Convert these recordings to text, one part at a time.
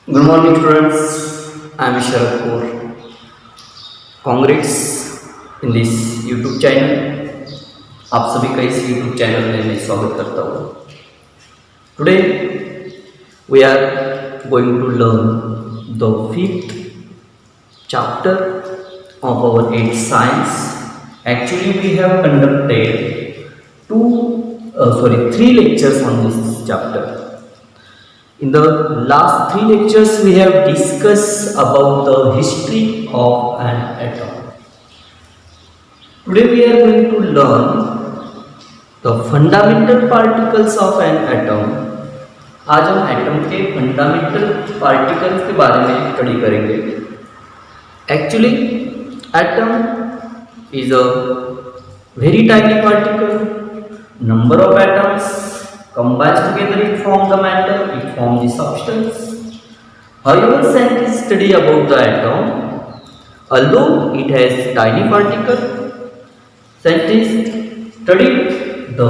Good morning, students. I am Sharad Kaur. Congrats in this YouTube channel. आप सभी का इस YouTube चैनल में मैं स्वागत करता हूँ. Today we are going to learn the fifth chapter of our 8th science. Actually, we have conducted three lectures on this chapter. In the last three lectures, we have discussed about the history of an atom. Today, we are going to learn the fundamental particles of an atom. आज हम atom के fundamental particles के बारे में study करेंगे. Actually atom is a very tiny particle. Number of atoms combines together, it forms the matter, it forms the substance. However, scientists study about the atom. Although it has tiny particle, scientists studied the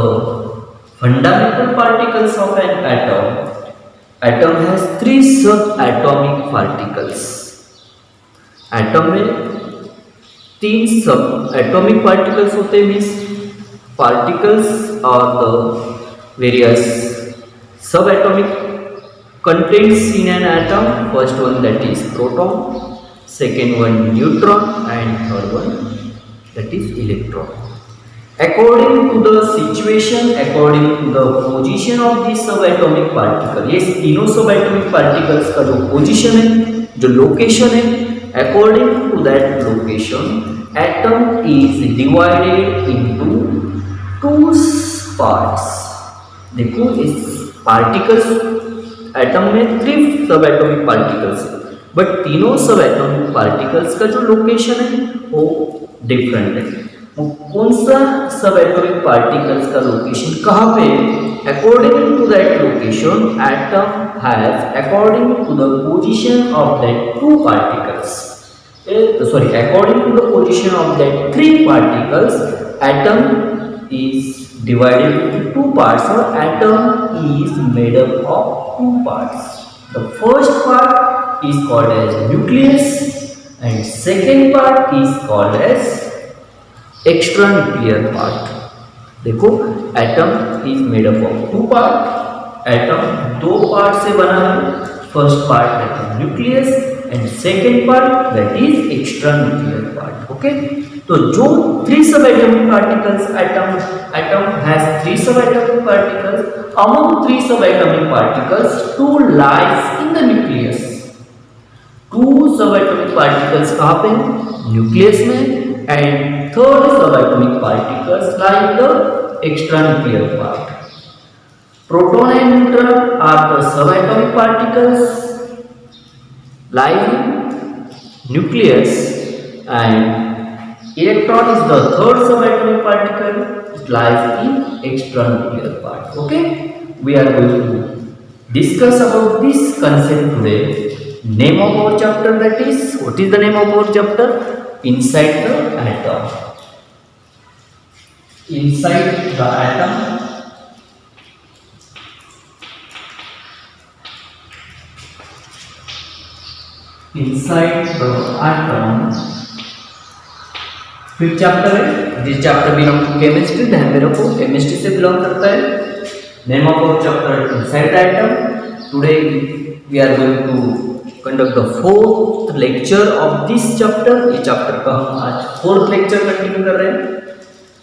fundamental particles of an atom. Atom has three subatomic particles. Atom में तीन subatomic particles होते हैं. Means particles are the various subatomic contents in an atom. First one, that is proton, second one neutron, and third one, that is electron. According to the situation, according to the position of the subatomic particle, ये तीनों subatomic particles का जो position है, जो location है, according to that location, atom is divided into two parts. देखो इस particles atom में थ्री सब एटॉमिक पार्टिकल्स, बट तीनों सब एटॉमिक पार्टिकल्स का जो लोकेशन है वो डिफरेंट है. कौन सा सब एटॉमिक पार्टिकल्स का लोकेशन कहाँ पे है? According to that location atom has according to the position of that two particles, according to the position of that three particles, atom is divided into two parts, or atom is made up of two parts. The first part is called as nucleus and second part is called as extranuclear part. देखो atom is made up of two parts. atom दो part से बना है. First part that is nucleus and second part that is extranuclear part. Okay, तो जो three subatomic particles atom has three subatomic particles. Among three subatomic particles, two lies in the nucleus. Two subatomic particles कहाँ पे? Nucleus में. and third subatomic particles lie in the extranuclear part. Proton and neutron are the subatomic particles lying in nucleus, and electron is the third subatomic particle. It lies in extranuclear part. Okay, we are going to discuss about this concept today. Name of our chapter, that is, what is the name of our chapter? Inside the atom. Inside the atom. Inside the atom. फिर chapter है, this chapter belong to chemistry. ध्यान में रखो, chemistry से belong करता है. Name of our chapter inside the atom. Today we are going to conduct the fourth lecture of this chapter. ये chapter का हम आज फोर्थ लेक्चर कंटिन्यू कर रहे हैं.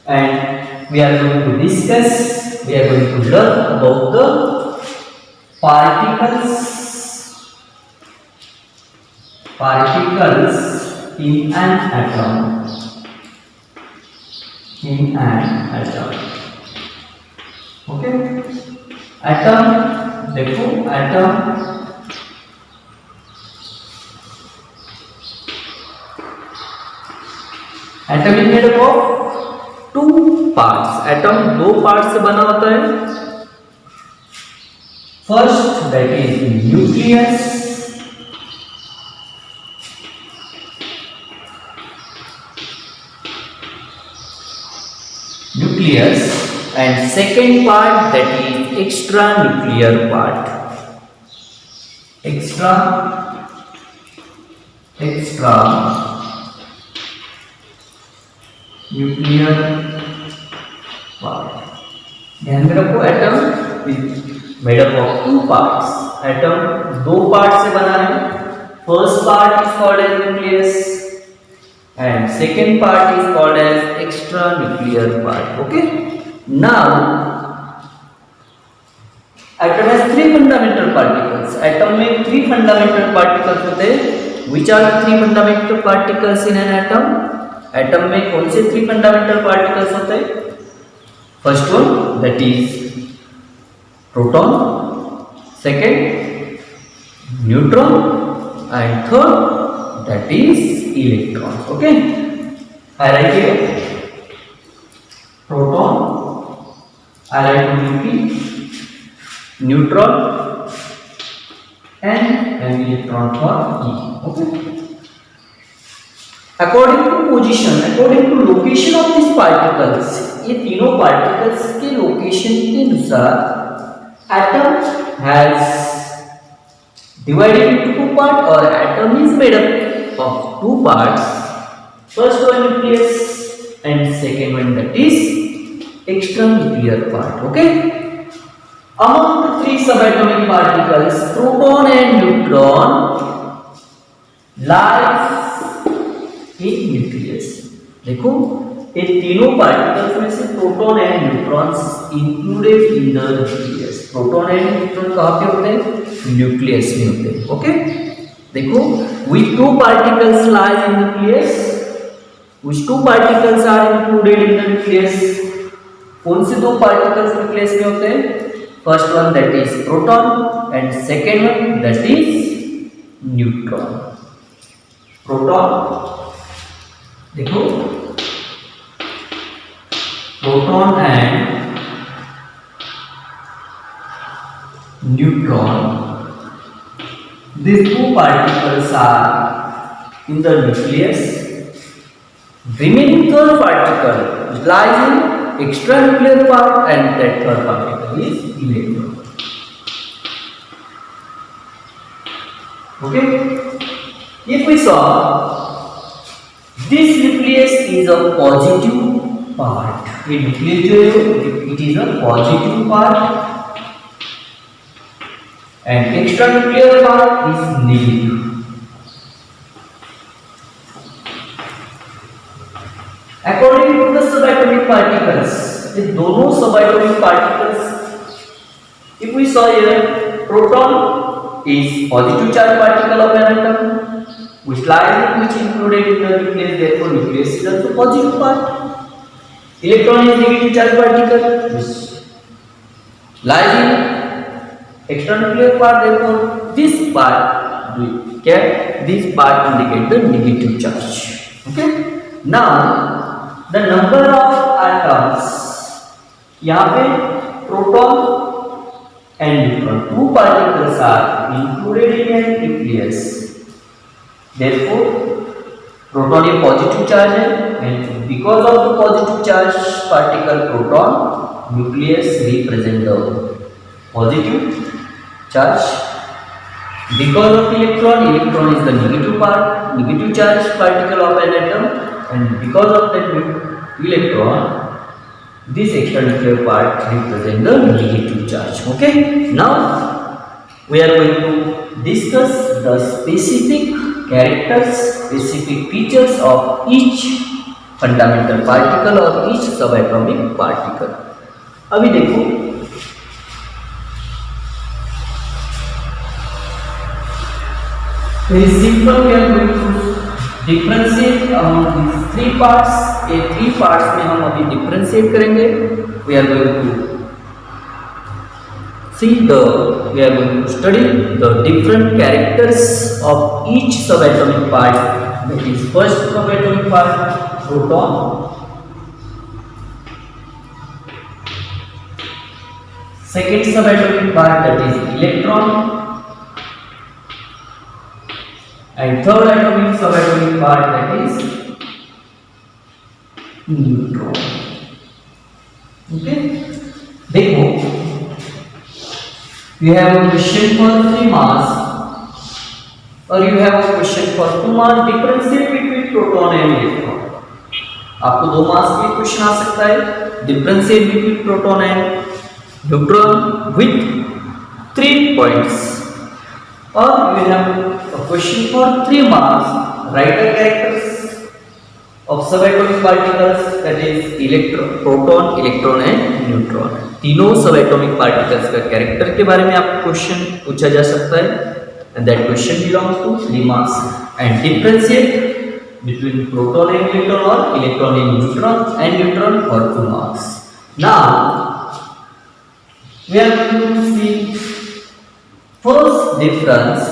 And we are going to discuss, we are going to learn about the particles in an atom. In an atom. Okay, atom. देखो atom is made up of two parts. atom दो part से बना होता है. First that is nucleus. And second part that is extranuclear part. Extra nuclear part. ध्यान में रखो, atom made up of two parts. Atom दो पार्ट से बना है। First part is called as nucleus and second part is called as extranuclear part. Okay, now atom has three fundamental particles. Atom में three fundamental particles होते हैं. Which are the three fundamental particles in an atom? Atom में कौन से three fundamental particles होते हैं? First one, that is proton, second neutron, and third, that is electrons. Okay, I write here proton, I write only neutron and an electron for E. Okay, according to position, according to location of these particles, ये तीनों particles के location के अनुसार atom has divided into two parts, or atom is made up of two parts. First one nucleus and second one, that is extranuclear part. Okay, among the three subatomic particles, proton and neutron lies in nucleus. देखो, ये तीनों particles में से proton and neutrons included in the nucleus. Proton and neutron कहाँ पे होते हैं? Nucleus में होते हैं। ओके, देखो, which two particles lie in nucleus? Which two particles are included in the nucleus? कौन से दो particles nucleus में होते हैं? First one, that is proton, and second one, that is neutron. Proton, देखो, proton and neutron, these two particles are in the nucleus. Remaining third particle lies in extranuclear part, and that third particle is electron. Okay, if we saw this nucleus is a positive part, ये nucleus जो है it is a positive part, and extranuclear part is negative. According to the subatomic particles, ये दोनों subatomic particles, if we saw here, proton is positive charge particle of an atom, which included in the nucleus, therefore nucleus is also positive part. Electron is negative charge particle, which lies in extranuclear part, therefore this part indicate the negative charge. Okay, now the number of atoms, यहाँ पे proton and neutron, two particles are included in a nucleus, therefore proton is positive charge है, and because of the positive charge particle proton, nucleus represent the positive charge. Because of electron is the negative charge particle of an atom, and because of that electron, this extranuclear part represent the negative charge. Okay, now we are going to discuss the specific characters, specific features of each fundamental particle or each subatomic particle. अभी देखो, very simple, we are going to differentiate among these three parts. ये three parts में हम अभी differentiate करेंगे. We are going to we are going to study the different characters of each subatomic part. That is first subatomic part, proton. Second subatomic part, that is electron. And third subatomic part, that is neutron. Okay, देखो, we have a question for three mass. और you have a question for 2 marks, differentiate between proton and electron. आपको 2 marks के लिए question आ सकता है, differentiate between proton and neutron with 3 points. और you have a question for 3 marks, write the characters of subatomic particles, that is electron, proton, electron and neutron। तीनों subatomic particles का character के बारे में आपको क्वेश्चन पूछा जा सकता है, and that question belongs to 3 marks। and differentiate between proton and electron or electron and neutron for 2 marks। now we are going to see first difference।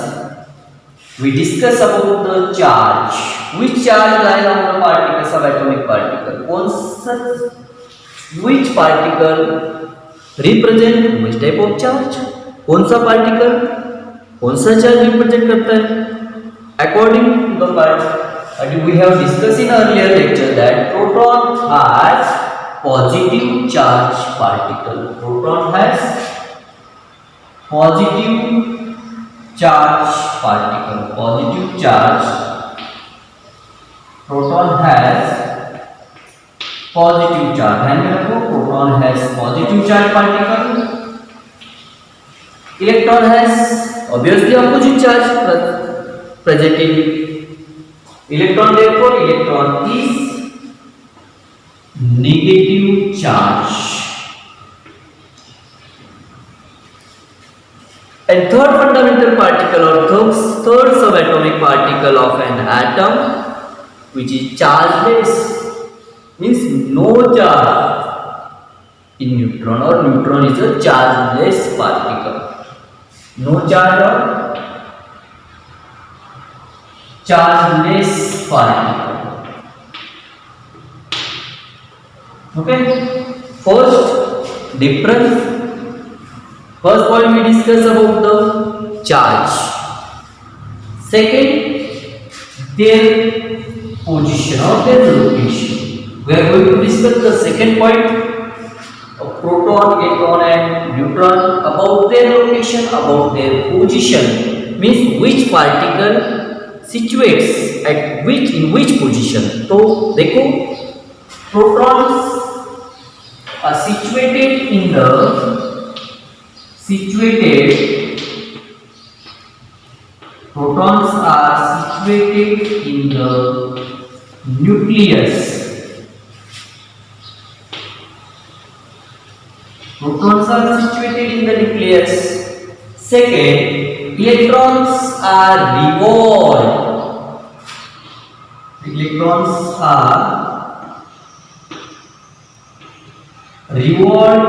we discuss about the charge, which charge lies on the particles of atomic particle, कौन सा which particle represent which type of charge, कौन सा particle कौन सा charge represent करता है। according to the part we have discussed in earlier lecture that proton has positive charge particle, proton has positive charge particle, positive charge, proton has positive charge, ध्यान में रखो, proton has positive charge particle, electron has obviously opposite charge present in electron, therefore electron is negative charge। and third fundamental particle or third subatomic particle of an atom which is chargeless, means no charge in neutron, or neutron is a chargeless particle, no charge or chargeless particle। okay, first difference, first point we discuss about the charge, second their position or their location। we are going to discuss the second point of proton, electron and neutron, about their location, about their position, means which particle situates at which in which position। तो देखो, protons are situated in the protons are situated in the nucleus, protons are situated in the nucleus। second, electrons are revolved, electrons are revolved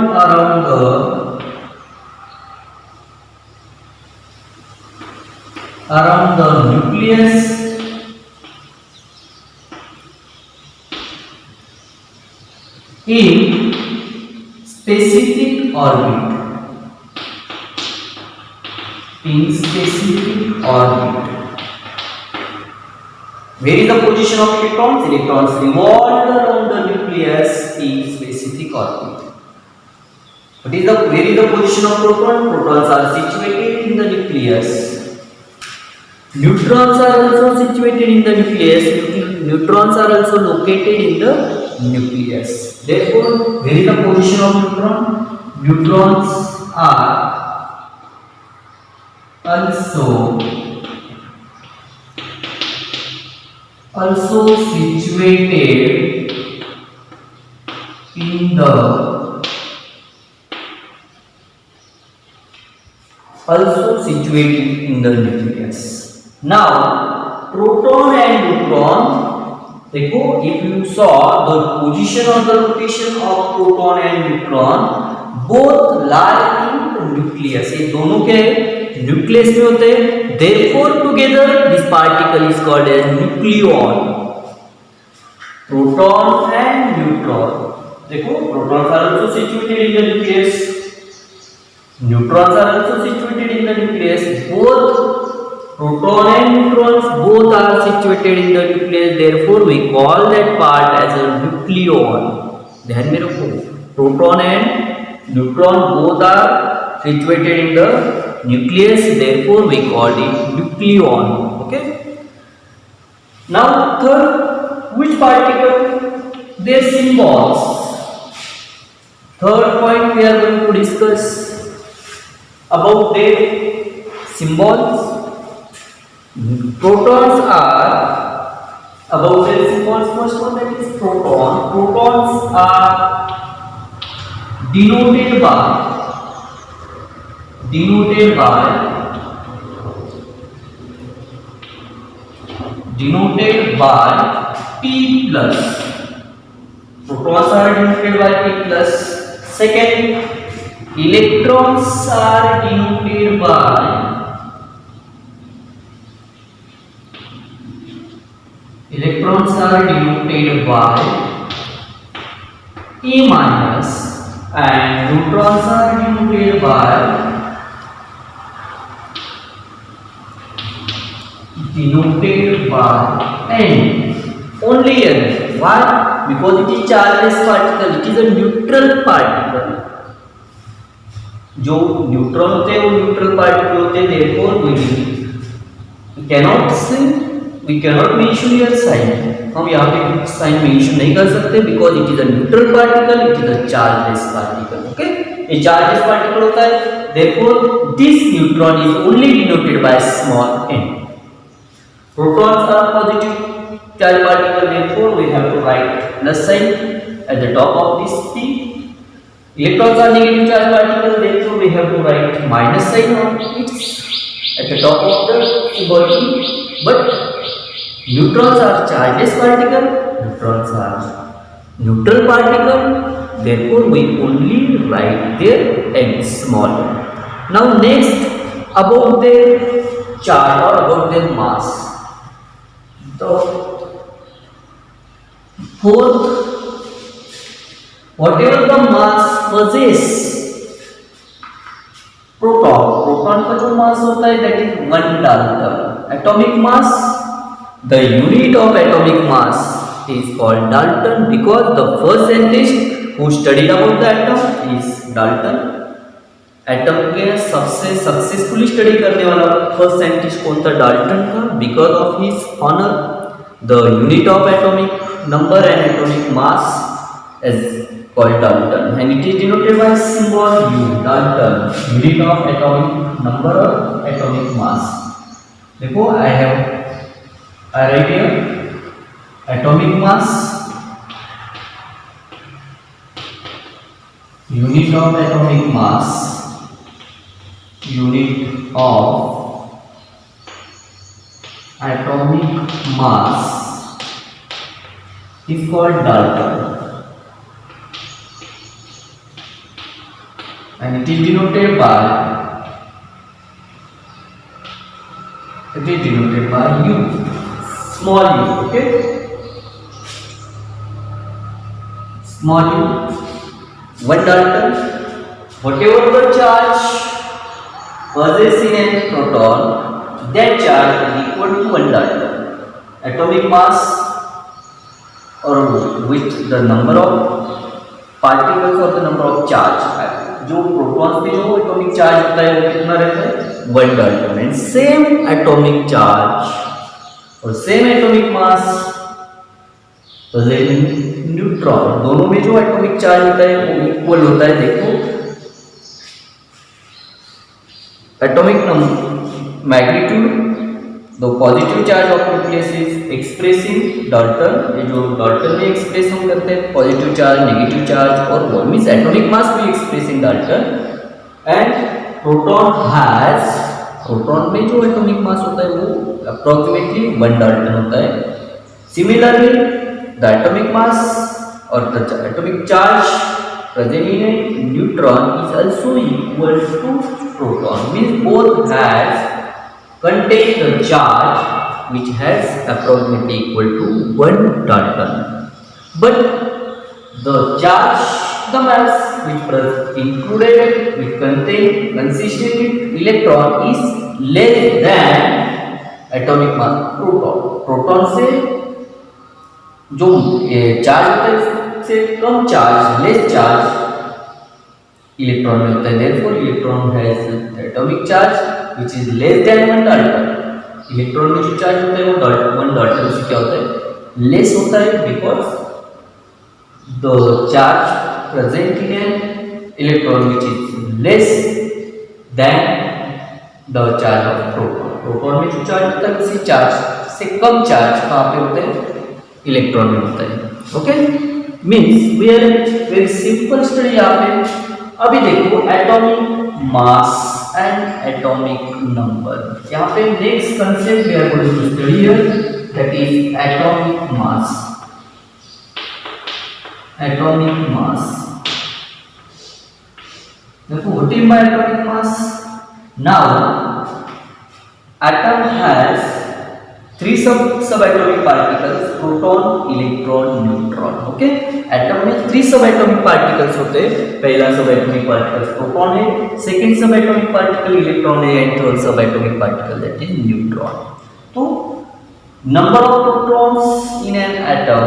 around the nucleus in specific orbit, in specific orbit। where is the position of electrons? Electrons revolve around the nucleus in specific orbit। where is the position of proton? Protons are situated in the nucleus, neutrons are also situated in the nucleus, neutrons are also located in the nucleus, therefore where is the position of neutron? Neutrons are also situated in the nucleus। now proton and neutron, देखो, if you saw the position or the location of proton and neutron, both lie in the nucleus, ये दोनों के nucleus में होते हैं, therefore together this particle is called as nucleon। proton and neutron, देखो, protons are also situated in the nucleus, neutrons are also situated in the nucleus, both proton and neutrons both are situated in the nucleus, therefore we call that part as a nucleon। ध्यान में रखो, proton and neutron both are situated in the nucleus, therefore we called it nucleon. Okay. Now third, which particle? Their symbols. Third point we are going to discuss about their symbols. Protons are about their symbols. First one, that is proton. Protons are denoted by P plus. Protons are denoted by P plus. Second, electrons are denoted by E minus, and neutrons are denoted by N. Only N. Why? Because it is chargeless particle. It is a neutral particle. जो neutron होते हैं वो neutral particle होते हैं. therefore we cannot mention your sign. हम यहाँ पे sign mention नहीं कर सकते because it is a neutral particle, it is a chargeless particle. Okay, ये chargeless particle होता है. therefore this neutron is only denoted by small n. Protons are positive charge particle, therefore we have to write plus sign at the top of this P. Electrons are negative charge particle, therefore we have to write minus sign on it at the top of the symbol P. But neutrons are chargeless particle, neutrons are neutral particle, therefore we only write their n small. Now next, about their charge or about their mass. So fourth, whatever the mass possess proton का जो mass होता है that is 1 Dalton. Atomic mass, the unit of atomic mass is called Dalton because the first scientist who studied about the atom is Dalton. Atom के सबसे successfully study करने वाला first scientist कौन था? डाल्टन था. Because of his honour the unit of atomic number and atomic mass is called Dalton and it is denoted by symbol U. Dalton, unit of atomic number और atomic mass. देखो I write here atomic mass, unit of atomic mass is called Dalton and it is denoted by U, small u. Okay, small u, 1 Dalton. Whatever the charge possessed in a proton, that charge is equal to 1 Dalton. Atomic mass or with the number of particles or the number of charge, जो protons पे जो atomic charge होता है वो कितना रहता है? 1 Dalton. And same atomic charge और सेम एटॉमिक मास न्यूट्रॉन, दोनों में जो एटॉमिक चार्ज होता है वो इक्वल होता है. देखो atomic magnitude, the positive charge of nucleus is expressing Dalton. ये जो डाल्टन में एक्सप्रेस हम करते हैं पॉजिटिव चार्ज, नेगेटिव चार्ज और वो मींस एटॉमिक मास भी एक्सप्रेसिंग डाल्टन. एंड प्रोटॉन में जो एटॉमिक मास होता है वो अप्रोक्सीमेटली 1 Dalton होता है. सिमिलरली द एटॉमिक मास और the एटॉमिc charge present in a neutron is also equal to proton, means both has contain the charge which has approximately equal to 1 Dalton. But the charge, the mass which included which consisted with electron is less than atomic mass proton. proton से जो charge होता है से कम charge, less charge electron में होता है, therefore electron has atomic charge which is less than 1 Dalton. Electron में जो चार्ज होता है वो 1 डाल्टन से क्या होता है, लेस होता है, because the charge present in an electron which is less than the charge of proton. Proton में जो चार्ज होता है उसी चार्ज से कम चार्ज कहाँ पे होते हैं, इलेक्ट्रॉन में होता है। Okay, means we are very simple study यहाँ पे। अभी देखो atomic mass and atomic number, यहाँ पे next concept we are going to study here, that is atomic mass. Atomic mass, देखो what is my atomic mass. नाउ atom has 3 subatomic particles, proton, electron, neutron. Okay, atom में 3 subatomic particles होते हैं। पहला subatomic particle proton है, second subatomic particle electron है, and third subatomic particle that is neutron. तो number of protons in an atom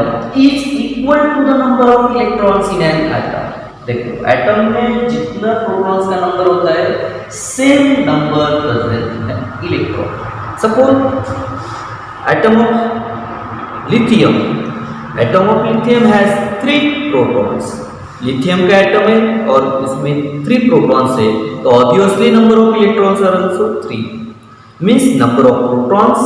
is equal to the number of electrons in an atom. देखो atom में जितना protons का number होता है same number present है electron. Suppose atom of lithium, atom of lithium has 3 protons. Lithium का atom है और इसमें 3 प्रोटॉन्स है, तो obviously number of electrons are also 3, means number of protons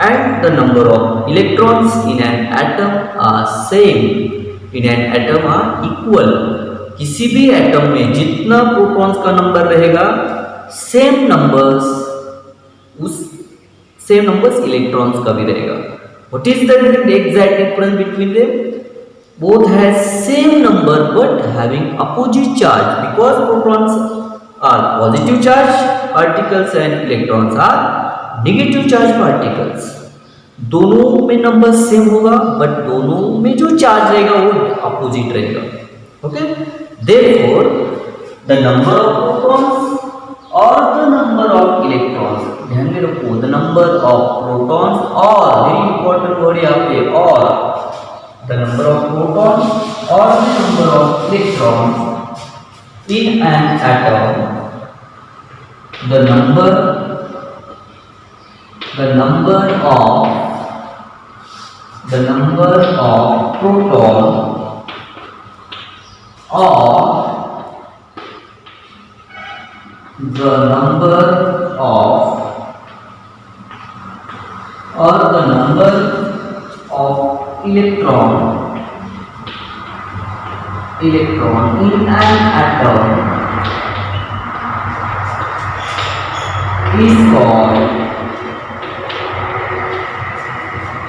and the number of electrons in an atom are same, in an atom are equal। किसी भी atom में जितना प्रोटॉन्स का नंबर रहेगा सेम नंबर्स इलेक्ट्रॉन्स का भी रहेगा। What is the exact difference between them, both has same number but having opposite charge, because protons are positive charge particles and electrons are negative charge particles. दोनों में number same होगा but दोनों में जो charge रहेगा वो opposite रहेगा। Okay, therefore the number of protons और द नंबर ऑफ इलेक्ट्रॉन्स, ध्यान में रखो, द नंबर ऑफ प्रोटॉन्स और, वेरी इंपॉर्टेंट वर्ड यहाँ पे, और द नंबर ऑफ प्रोटॉन्स और the number of electrons in an atom, the number of proton or the number of electron in an atom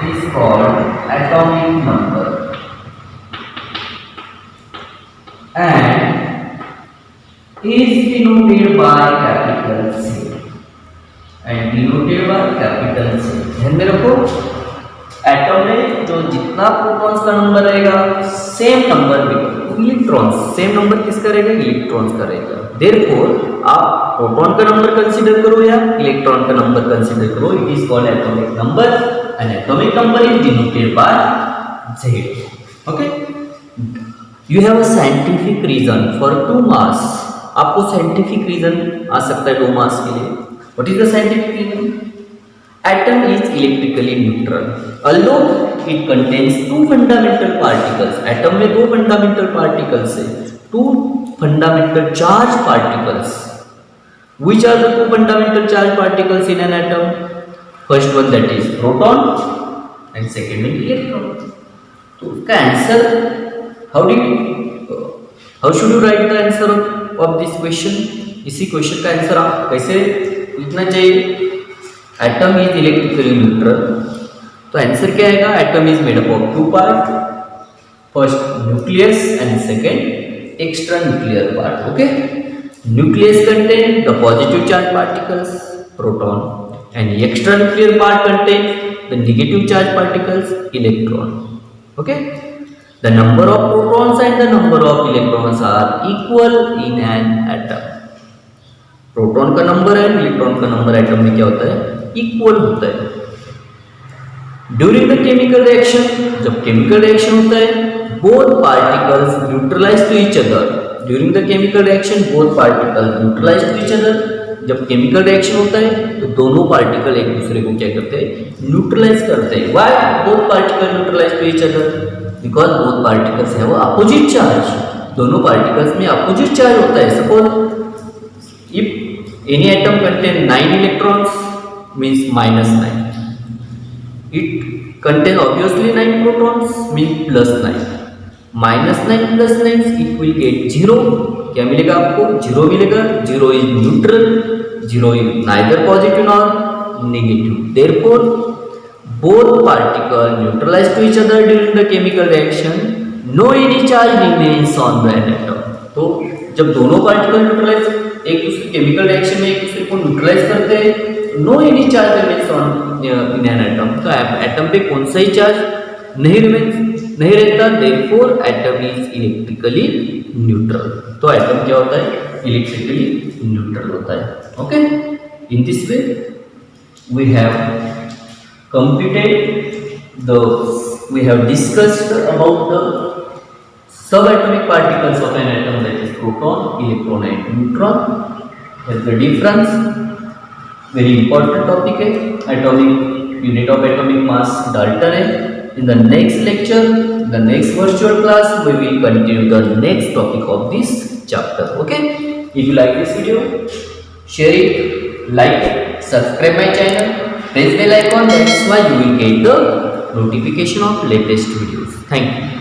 is called atomic number and is denoted by capital C, ध्यान में रखो, atom में जो जितना protons का number रहेगा same number electrons, same number किसका रहेगा, इलेक्ट्रॉन्स का रहेगा। देयरफॉर आप प्रोटॉन का नंबर कंसीडर करो या इलेक्ट्रॉन का नंबर कंसीडर करो, it is called atomic number and atomic number is denoted by Z. Okay, you have a scientific reason for 2 mass। आपको scientific reason आ सकता है 2 mass के लिए। What is the scientific reason? Atom is electrically neutral although it contains 2 fundamental particles। atom में 2 fundamental particles है, 2 fundamental charge particles। Which are the 2 fundamental charge particles in an atom? First one that is proton and second one electron। तो इसका answer how should you write the answer of this question? इसी question का answer आप कैसे लिखना चाहिए? Atom is electrically neutral, तो answer क्या आएगा? Atom is made up of 2 part, first nucleus and second extra nuclear part. Okay, nucleus contain the positive charge particles proton and the extra nuclear part contains the negative charge particles electron। Okay, the number of protons and the number of electrons are equal in an atom। Proton का number है, electron का number atom में क्या होता है? Equal होता है। During the chemical reaction, जब केमिकल रिएक्शन होता है, both particles neutralise to each other during the chemical reaction both particle neutralise to each other. जब केमिकल रिएक्शन होता है तो दोनों पार्टिकल एक दूसरे को क्या करते हैं, न्यूट्रलाइज करते हैं। Why both particle neutralise to each other? Because both particles have opposite charge. दोनों पार्टिकल्स में अपोजिट चार्ज होता है। Suppose if any atom contain 9 electrons means -9, it contain obviously 9 protons means +9, -9 + 9 it will get 0। क्या मिलेगा आपको? 0 मिलेगा। 0 is neutral, 0 is neither positive nor negative, therefore both particles neutralize to each other during the chemical reaction, no any charge remains on the atom। तो जब दोनों particle neutralise एक दूसरे chemical reaction में एक दूसरे को न्यूट्रलाइज करते हैं, no any charge remains on in an atom. तो एटम पे कौन सा ही चार्ज नहीं रहता, therefore atom is electrically neutral. तो एटम क्या होता है? इलेक्ट्रिकली न्यूट्रल होता है। Okay, in this way we have discussed about the subatomic particles of an atom, that is proton, electron and neutron. That's the difference. Very important topic है। atomic unit of atomic mass Dalton है। In the next lecture, the next virtual class, we will continue the next topic of this chapter। Okay, if you like this video, share it, like it, subscribe my channel, press bell icon, that's why you will get the notification of latest videos। Thank you।